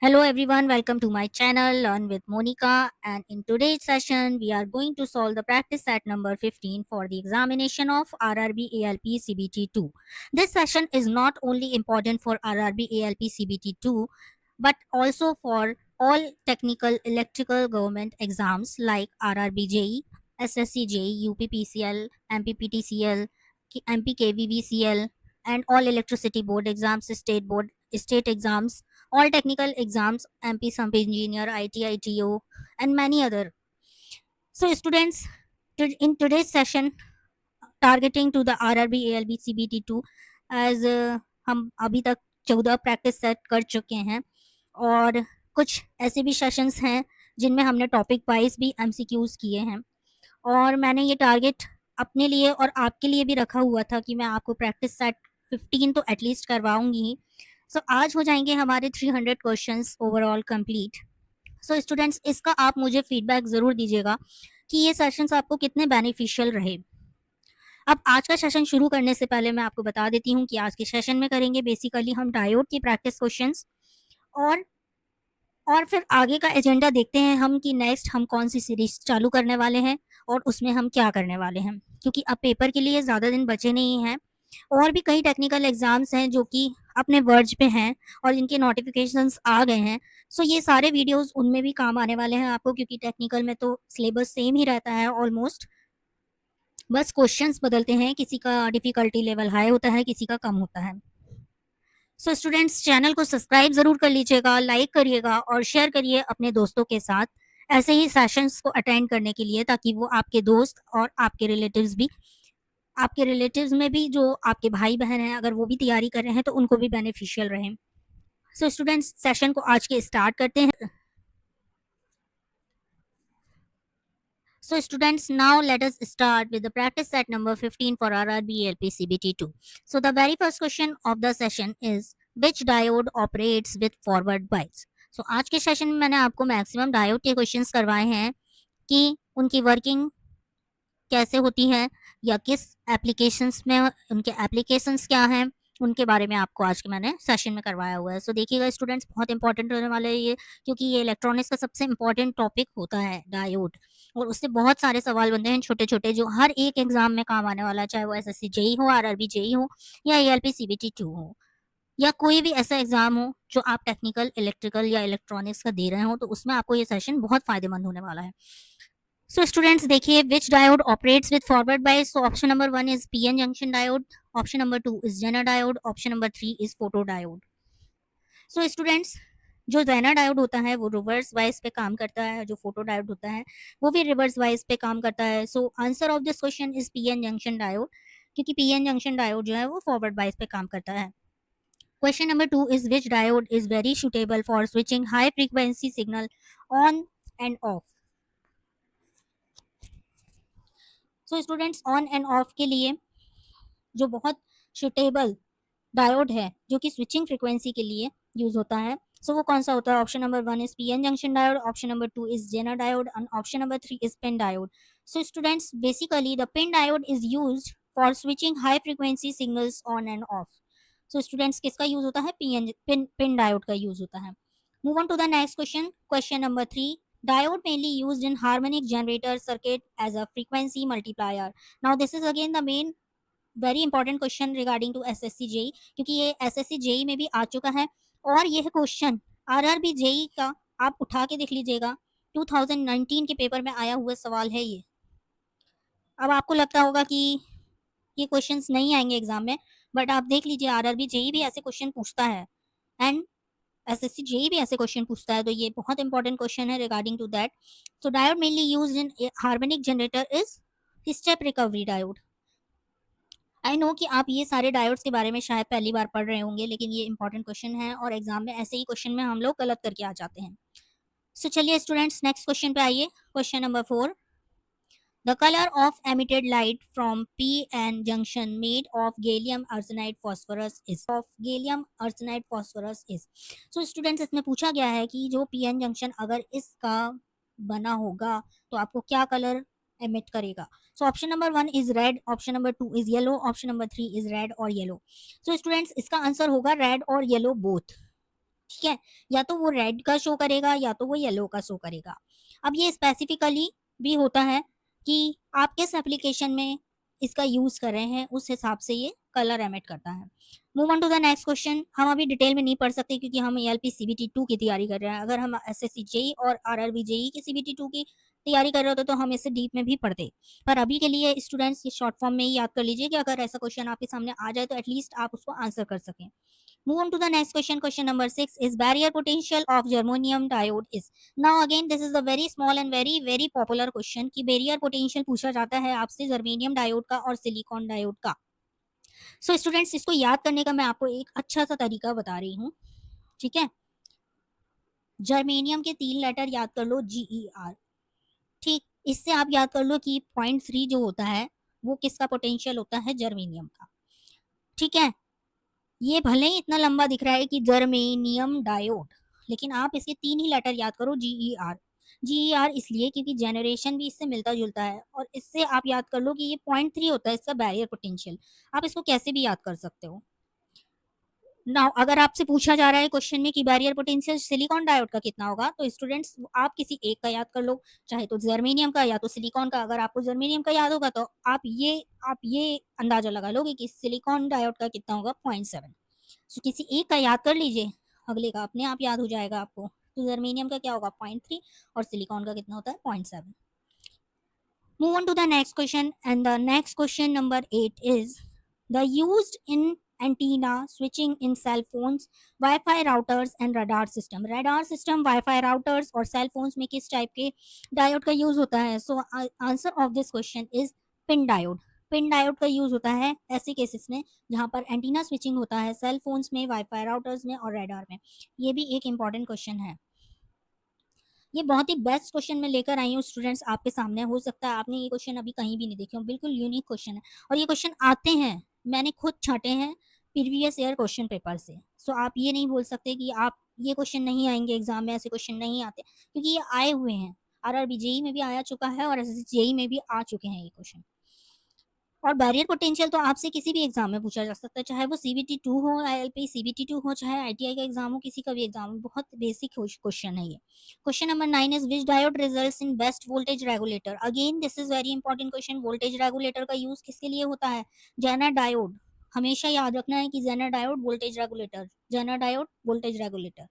Hello everyone, welcome to my channel Learn with Monica, and in today's session we are going to solve the practice set number 15 for the examination of RRB ALP CBT 2. This session is not only important for RRB ALP CBT 2 but also for all technical electrical government exams like RRB JE, SSC JE, UPPCL, MPPTCL, MPKVVCL, and all electricity board exams, state exams, all technical exams, MP Sump Engineer, ITO, and many other. So, students, in today's session, targeting to the RRB ALB CBT 2, as हम अभी तक 14 practice set कर चुके हैं और कुछ ऐसे भी सेशंस हैं जिनमें हमने टॉपिक वाइज भी एमसीक्यूज किए हैं और मैंने ये टारगेट अपने लिए और आपके लिए भी रखा हुआ था कि मैं आपको प्रैक्टिस सेट 15 तो एटलीस्ट करवाऊंगी ही। सो आज हो जाएंगे हमारे 300 क्वेश्चंस ओवरऑल कंप्लीट। सो स्टूडेंट्स, इसका आप मुझे फीडबैक ज़रूर दीजिएगा कि ये सेशंस आपको कितने बेनिफिशियल रहे। अब आज का सेशन शुरू करने से पहले मैं आपको बता देती हूँ कि आज के सेशन में करेंगे बेसिकली हम डायोड की प्रैक्टिस क्वेश्चंस और और फिर आगे का एजेंडा देखते हैं हम कि नेक्स्ट हम कौन सी सीरीज चालू करने वाले हैं और उसमें हम क्या करने वाले हैं, क्योंकि अब पेपर के लिए ज़्यादा दिन बचे नहीं हैं और भी कई टेक्निकल एग्जाम्स हैं जो कि अपने वर्ज पे हैं और इनके नोटिफिकेशंस आ गए हैं। सो ये सारे वीडियोस उनमें भी काम आने वाले हैं आपको, क्योंकि टेक्निकल में तो सिलेबस सेम ही रहता है ऑलमोस्ट, बस क्वेश्चंस बदलते हैं, किसी का डिफिकल्टी लेवल हाई होता है, किसी का कम होता है। सो स्टूडेंट्स, चैनल को सब्सक्राइब ज़रूर कर लीजिएगा, लाइक करिएगा और शेयर करिए अपने दोस्तों के साथ ऐसे ही सेशंस को अटेंड करने के लिए, ताकि वो आपके दोस्त और आपके रिलेटिव्स में भी जो आपके भाई बहन हैं अगर वो भी तैयारी कर रहे हैं तो उनको भी बेनिफिशियल रहे। सो स्टूडेंट्स, सेशन को आज के स्टार्ट करते हैं। So students, now let us start with the practice set number 15 for RRB LP CBT 2. So the very first question of the session is, which diode operates with forward bias? So आज के session में मैंने आपको maximum diode के questions करवाए हैं कि उनकी वर्किंग कैसे होती है या किस एप्लीकेशंस में उनके एप्लीकेशंस क्या हैं, उनके बारे में आपको आज के मैंने सेशन में करवाया हुआ है। सो देखिएगा स्टूडेंट्स, बहुत इंपॉर्टेंट होने वाला है ये, क्योंकि ये इलेक्ट्रॉनिक्स का सबसे इंपॉर्टेंट टॉपिक होता है डायोड, और उससे बहुत सारे सवाल बनते हैं छोटे छोटे जो हर एक एग्जाम में काम आने वाला है, चाहे वो एसएससी जेई हो, आरआरबी जेई हो या एएलपी सीबीटी 2 हो या कोई भी ऐसा एग्जाम हो जो आप टेक्निकल इलेक्ट्रिकल या इलेक्ट्रॉनिक्स का दे रहे हो, तो उसमें आपको ये सेशन बहुत फायदेमंद होने वाला है। सो स्टूडेंट्स देखिए, which diode operates with forward bias. So option number 1 is PN junction diode, option number 2 is Jenner diode, option number 3 is photo diode. So students, जो जेनर डायोड होता है वो रिवर्स वाइज पे काम करता है, जो फोटो डायोड होता है वो भी रिवर्स वाइज पे काम करता है। So answer of this question is PN junction diode, क्योंकि पीएन जंक्शन डायोड जो है वो फॉरवर्ड वाइज पे काम करता है। Question number 2 is, which diode is very suitable for switching high frequency signal on and off? So students, on and off के लिए जो बहुत suitable डायोड है जो कि स्विचिंग फ्रीक्वेंसी के लिए यूज होता है, सो वो कौन सा होता है? Option number 1 is PN junction diode, option number 2 is Jenner diode and option number 3 is PIN diode. So students, basically the PIN diode is used for switching high frequency signals on and off. So students, किसका use होता है? PIN diode का use होता है। Move on to the next question, question number 3। Diode mainly used in harmonic generator circuit as a frequency multiplier. Now this is again the main very important question regarding to SSC JE, क्योंकि ये SSC JE में भी आ चुका है और यह question RRB JE का आप उठा के देख लीजिएगा, 2019 के पेपर में आया हुआ सवाल है ये। अब आपको लगता होगा कि ये क्वेश्चंस नहीं आएंगे एग्जाम में, बट आप देख लीजिए आरआरबी जेई भी ऐसे क्वेश्चन पूछता है एंड एसएससी जेई भी ऐसे क्वेश्चन पूछता है, तो ये बहुत इंपॉर्टेंट क्वेश्चन है regarding to that. So diode mainly used in harmonic generator is step recovery diode. I know कि आप ये सारे डायोड्स के बारे में शायद पहली बार पढ़ रहे होंगे, लेकिन ये इंपॉर्टेंट क्वेश्चन है और एग्जाम में ऐसे ही क्वेश्चन में हम लोग गलत करके आ जाते हैं। सो चलिए स्टूडेंट्स, नेक्स्ट क्वेश्चन पे आइए। Question number 4। The colour of emitted light from P N junction made of gallium arsenide phosphorus is. So students, इसमें पूछा गया है कि जो पी एन जंक्शन अगर इसका बना होगा तो आपको क्या कलर एमिट करेगा। सो option number 1 is red, option number 2 is yellow, option number 3 is red और येलो। सो स्टूडेंट्स, इसका आंसर होगा रेड और येलो बोथ। ठीक है, या तो वो रेड का शो करेगा या तो वो येलो का शो करेगा। अब ये स्पेसिफिकली भी होता है कि आप किस एप्लीकेशन में इसका यूज़ कर रहे हैं, उस हिसाब से ये कलर एमिट करता है। Move on to the next question. हम अभी डिटेल में नहीं पढ़ सकते क्योंकि हम एएलपी सीबीटी 2 की तैयारी कर रहे हैं। अगर हम एसएससी जेईई और आरआरबी जेईई की सीबीटी 2 की तैयारी कर रहे होते तो हम इससे डीप में भी पढ़ते। पर अभी के लिए स्टूडेंट्स ये शॉर्ट फॉर्म में ही याद कर लीजिए कि अगर ऐसा क्वेश्चन आपके सामने आ जाए तो एटलीस्ट आप उसको आंसर कर सकें। Move on to the next question. Question number 6 is barrier potential of germanium diode is. Now again this is the very small and very popular question कि barrier potential पूछा जाता है आपसे जर्मेनियम डायोड का और silicon diode का। So students इसको याद करने का मैं आपको एक अच्छा सा तरीका बता रही हूँ। ठीक है, जर्मेनियम के 3 लेटर याद कर लो GeR। ठीक, इससे आप याद कर लो कि 0.3 जो होता है वो किसका पोटेंशियल होता है, जर्मेनियम का। ठीक है, ये भले ही इतना लंबा दिख रहा है कि जर्मेनियम डायोड, लेकिन आप इसके 3 ही लेटर याद करो GeR। GeR इसलिए क्योंकि जनरेशन भी इससे मिलता जुलता है और इससे आप याद कर लो कि ये 0.3 होता है इसका बैरियर पोटेंशियल। आप इसको कैसे भी याद कर सकते हो। नाउ अगर आपसे पूछा जा रहा है क्वेश्चन में कि बैरियर पोटेंशियल सिलिकॉन डायोड का कितना होगा, तो स्टूडेंट्स आप किसी एक का याद कर लो, चाहे तो जर्मेनियम का या तो सिलिकॉन का। अगर आपको जर्मेनियम का याद होगा तो आप ये अंदाजा लगा लोगे कि सिलिकॉन डायोड का कितना होगा, 0.7। सो किसी एक का याद कर लीजिए, अगले का अपने आप याद हो जाएगा आपको। तो जर्मेनियम का क्या होगा, 0.3, और सिलिकॉन का कितना होता है, 0.7। Move on to the next question, and the next question number 8 is the used in antenna switching in cell phones, Wi-Fi routers and radar system. Radar system, Wi-Fi routers और cell phones में किस type के diode का use होता है? So answer of this question is pin diode. Pin diode का use होता है ऐसे केसेस में जहां पर एंटीना स्विचिंग होता है सेल फोन्स में, वाईफाई राउटर्स में और रेडार में। ये भी एक इंपॉर्टेंट क्वेश्चन है। ये बहुत ही बेस्ट क्वेश्चन मैं लेकर आई हूँ स्टूडेंट्स आपके सामने। हो सकता है आपने ये क्वेश्चन अभी कहीं भी नहीं देखे हो, बिल्कुल यूनिक क्वेश्चन है और ये क्वेश्चन आते हैं, मैंने खुद छांटे हैं प्रीवियस ईयर क्वेश्चन पेपर से। सो आप ये नहीं बोल सकते कि आप ये क्वेश्चन नहीं आएंगे एग्जाम में, ऐसे क्वेश्चन नहीं आते क्योंकि ये आए हुए हैं। आरआरबी जेई में भी आया चुका है और एसएससी जेई में भी आ चुके हैं ये क्वेश्चन। और बैरियर पोटेंशियल तो आपसे किसी भी एग्जाम में पूछा जा सकता है, चाहे वो सीबीटी 2 हो, आईएलपी सीबीटी 2 हो, चाहे आईटीआई का एग्जाम हो, किसी का भी एग्जाम हो। बहुत बेसिक क्वेश्चन है ये। Question number 9 is which diode results in best voltage regulator. Again this is very important question. Voltage regulator का यूज किसके लिए होता है, जेनर डायोड। हमेशा याद रखना है कि zener diode voltage regulator, zener diode voltage regulator.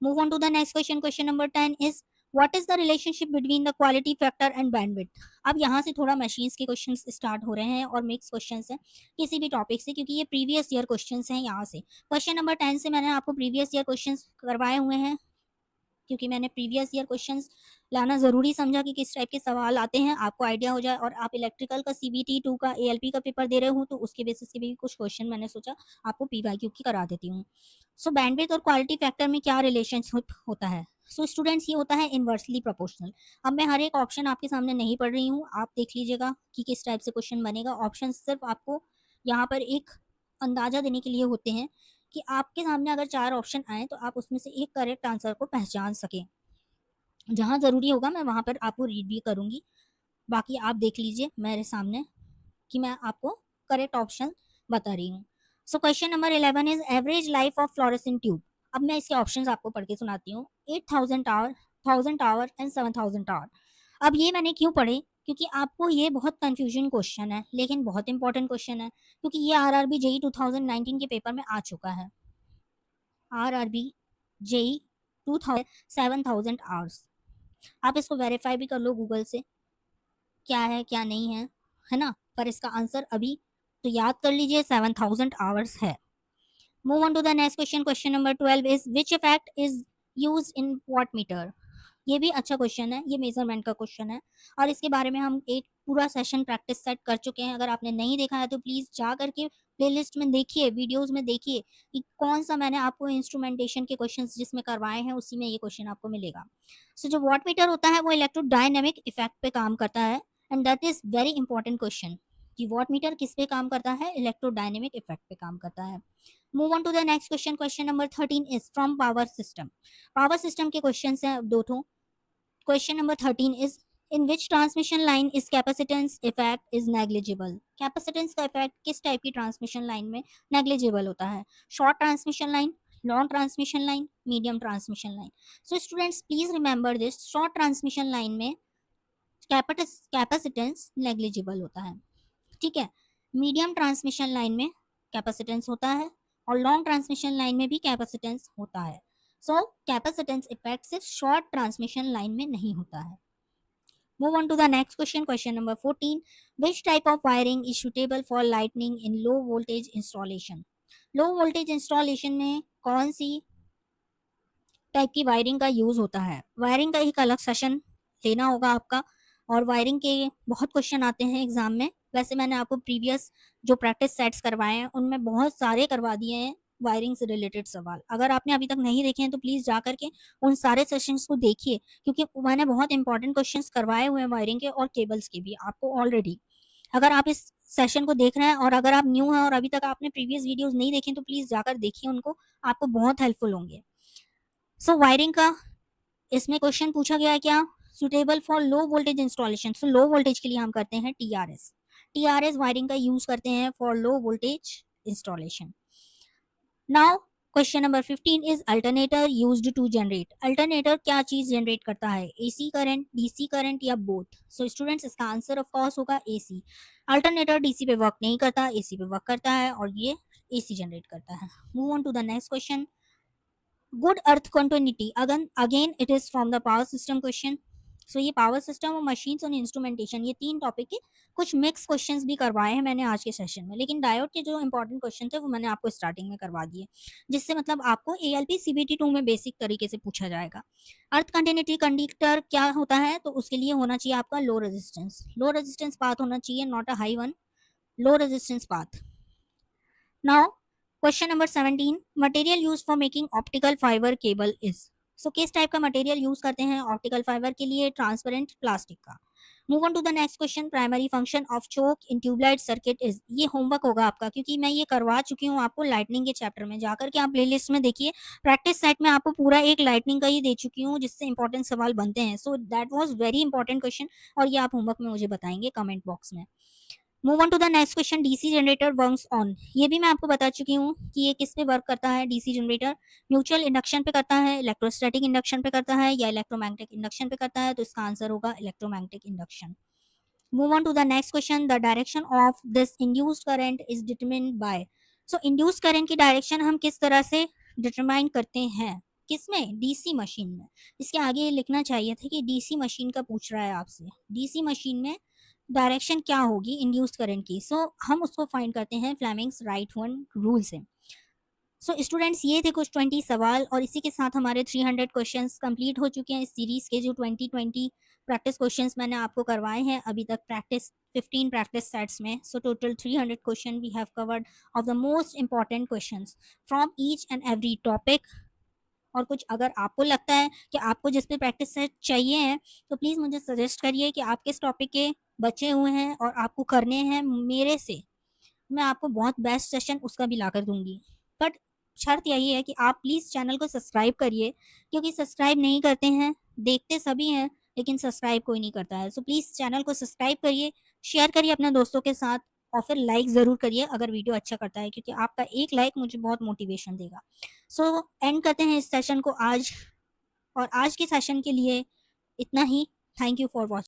Move on to the next question. Question number 10 is what is the relationship between the quality factor and bandwidth। अब यहाँ से थोड़ा मशीन्स के क्वेश्चंस स्टार्ट हो रहे हैं और मिक्स क्वेश्चंस हैं किसी भी टॉपिक से, क्योंकि ये प्रीवियस ईयर क्वेश्चंस हैं। यहाँ से क्वेश्चन नंबर 10 से मैंने आपको प्रीवियस ईयर क्वेश्चंस करवाए हुए हैं क्योंकि मैंने प्रीवियस ईयर क्वेश्चंस लाना ज़रूरी समझा कि किस टाइप के सवाल आते हैं, आपको आइडिया हो जाए। और आप इलेक्ट्रिकल का सीबीटी 2 का एएलपी का पेपर दे रहे हो तो उसके बेसिस के भी कुछ क्वेश्चन मैंने सोचा आपको पीवाईक्यू की करा देती हूँ। सो बैंडविड्थ और क्वालिटी फैक्टर में क्या रिलेशनशिप होता है? सो स्टूडेंट्स ये होता है इन्वर्सली प्रोपोर्शनल। अब मैं हर एक ऑप्शन आपके सामने नहीं पढ़ रही हूँ, आप देख लीजिएगा कि किस टाइप से क्वेश्चन बनेगा। ऑप्शन सिर्फ आपको यहाँ पर एक अंदाजा देने के लिए होते हैं कि आपके सामने अगर 4 ऑप्शन आए तो आप उसमें से एक करेक्ट आंसर को पहचान सकें। जहाँ ज़रूरी होगा मैं वहाँ पर आपको रीड भी करूँगी, बाकी आप देख लीजिए मेरे सामने कि मैं आपको करेक्ट ऑप्शन बता रही हूँ। So question number 11 is average life of fluorescent tube. अब मैं इसके ऑप्शंस आपको पढ़ के सुनाती हूँ। 8000 आवर, 1000 आवर एंड 7000 आवर। अब ये मैंने क्यों पढ़े, क्योंकि आपको ये बहुत कंफ्यूजन क्वेश्चन है लेकिन बहुत इंपॉर्टेंट क्वेश्चन है, क्योंकि ये आरआरबी जेई 2019 के पेपर में आ चुका है। RRB JE 2000 7000 hours. आप इसको वेरीफाई भी कर लो गूगल से क्या है क्या नहीं है ना। पर इसका आंसर अभी तो याद कर लीजिए 7000 आवर्स है। Move on to the next question. Question number 12 is which effect is used in watt meter. ये भी अच्छा क्वेश्चन है, ये मेजरमेंट का क्वेश्चन है और इसके बारे में हम एक पूरा सेशन प्रैक्टिस सेट कर चुके हैं। अगर आपने नहीं देखा है तो प्लीज जा करके प्लेलिस्ट में देखिए, वीडियोस में देखिए कि कौन सा मैंने आपको इंस्ट्रूमेंटेशन के क्वेश्चंस जिसमें करवाए हैं उसी में ये क्वेश्चन आपको मिलेगा। सो जो वॉट मीटर होता है वो इलेक्ट्रोडायनेमिक इफेक्ट पे काम करता है and that is very important question कि वॉट मीटर किस पे काम करता है, इलेक्ट्रोडायनेमिक इफेक्ट पे काम करता है। Move on to the next question. Question number 13 is from power system. Power system के क्वेश्चन हैं दो ठो। Question number 13 is in which transmission line is capacitance effect is negligible. Capacitance का इफेक्ट किस टाइप की ट्रांसमिशन लाइन में negligible होता है, short transmission line long transmission line, medium transmission line. So students please remember this, short transmission line में capacitance negligible होता है, ठीक है। मीडियम ट्रांसमिशन लाइन में कैपेसिटेंस होता है और लॉन्ग ट्रांसमिशन लाइन में भी कैपेसिटेंस होता है। सो कैपेसिटेंस इफेक्ट सिर्फ शॉर्ट ट्रांसमिशन लाइन में नहीं होता है। Move on to the next question, question number 14. Which type of wiring is suitable for lighting in low voltage installation? Low voltage installation में कौन सी टाइप की वायरिंग का यूज़ होता है? वायरिंग का एक अलग सेशन लेना होगा आपका, और वायरिंग के बहुत क्वेश्चन आते हैं एग्जाम में। वैसे मैंने आपको प्रीवियस जो प्रैक्टिस सेट्स करवाए हैं उनमें बहुत सारे करवा दिए हैं वायरिंग से रिलेटेड सवाल। अगर आपने अभी तक नहीं देखे हैं तो प्लीज़ जा करके उन सारे सेशंस को देखिए, क्योंकि मैंने बहुत इंपॉर्टेंट क्वेश्चंस करवाए हुए हैं वायरिंग के और केबल्स के भी आपको ऑलरेडी। अगर आप इस सेशन को देख रहे हैं और अगर आप न्यू हैं और अभी तक आपने प्रीवियस वीडियोस नहीं देखे तो प्लीज़ जाकर देखिए उनको, आपको बहुत हेल्पफुल होंगे। सो वायरिंग का इसमें क्वेश्चन पूछा गया है क्या? Suitable for low voltage installation. So low voltage के लिए हम करते हैं टीआरएस। टीआरएस वायरिंग का यूज करते हैं for low voltage installation. Now question number 15 is alternator used to generate. Alternator क्या चीज जनरेट करता है? एसी करंट, डीसी करंट या बोथ? सो स्टूडेंट्स इसका आंसर ऑफ कोर्स होगा एसी। अल्टरनेटर डीसी पे वर्क नहीं करता, एसी पे वर्क करता है और ये एसी जनरेट करता है। Move on to the next question, good earth continuity. Again it is from the power system question. So ये पावर सिस्टम और मशीन्स और इंस्ट्रूमेंटेशन, ये तीन टॉपिक के कुछ मिक्स क्वेश्चंस भी करवाए हैं मैंने आज के सेशन में, लेकिन डायोड के जो इंपॉर्टेंट क्वेश्चन थे वो मैंने आपको स्टार्टिंग में करवा दिए, जिससे मतलब आपको एएलपी सीबीटी 2 में बेसिक तरीके से पूछा जाएगा। अर्थ कंटिन्यूटी कंडक्टर क्या होता है? तो उसके लिए होना चाहिए आपका low resistance. Low resistance path होना चाहिए, not a high one, low resistance path. Now, question number 17. Material used for making optical fiber cable is. So, किस टाइप का मटेरियल यूज करते हैं ऑप्टिकल फाइबर के लिए? ट्रांसपेरेंट प्लास्टिक का। Move on to the next question, primary function of choke in tube light circuit is. ये homework होगा आपका, क्योंकि मैं ये करवा चुकी हूँ आपको लाइटनिंग के चैप्टर में। जाकर के आप प्लेलिस्ट में देखिए, प्रैक्टिस सेट में आपको पूरा एक लाइटनिंग का ही दे चुकी हूँ जिससे इंपॉर्टेंट सवाल बनते हैं। So that was very important question, और ये आप होमवर्क में मुझे बताएंगे कमेंट बॉक्स में। Move on to the next question, DC generator works on. ये भी मैं आपको बता चुकी हूँ कि ये किस पे वर्क करता है डीसी जनरेटर। म्यूचुअल इंडक्शन पे करता है, इलेक्ट्रोस्टैटिक इंडक्शन पे करता है या इलेक्ट्रोमैग्नेटिक इंडक्शन पे करता है? तो इसका आंसर होगा electromagnetic induction. Move on to the next question, the direction of this induced current is determined by. So induced current की डायरेक्शन हम किस तरह से डिटरमाइन करते हैं? किसमें? डीसी मशीन में। इसके आगे ये लिखना चाहिए था कि डीसी मशीन का पूछ रहा है आपसे। डीसी मशीन में डायरेक्शन क्या होगी इंड्यूस्ड करंट की? सो हम उसको फाइंड करते हैं फ्लेमिंग्स राइट हैंड रूल से। सो स्टूडेंट्स ये थे कुछ 20 सवाल, और इसी के साथ हमारे 300 क्वेश्चंस कंप्लीट हो चुके हैं इस सीरीज के। जो 2020 प्रैक्टिस क्वेश्चंस मैंने आपको करवाए हैं अभी तक प्रैक्टिस 15 प्रैक्टिस सेट्स में। So total 300 question we have covered of the most important questions from each and every topic. और कुछ अगर आपको लगता है कि आपको जिस पे प्रैक्टिस सेट चाहिए है तो प्लीज़ मुझे सजेस्ट करिए कि आप किस टॉपिक के बचे हुए हैं और आपको करने हैं मेरे से। मैं आपको बहुत बेस्ट सेशन उसका भी ला कर दूंगी, बट शर्त यही है कि आप प्लीज़ चैनल को सब्सक्राइब करिए, क्योंकि सब्सक्राइब नहीं करते हैं, देखते सभी हैं लेकिन सब्सक्राइब कोई नहीं करता है। सो प्लीज़ चैनल को सब्सक्राइब करिए, शेयर करिए अपने दोस्तों के साथ, और फिर लाइक ज़रूर करिए अगर वीडियो अच्छा करता है, क्योंकि आपका एक लाइक मुझे बहुत मोटिवेशन देगा। सो एंड करते हैं इस सेशन को आज, और आज के सेशन के लिए इतना ही। Thank you for watching.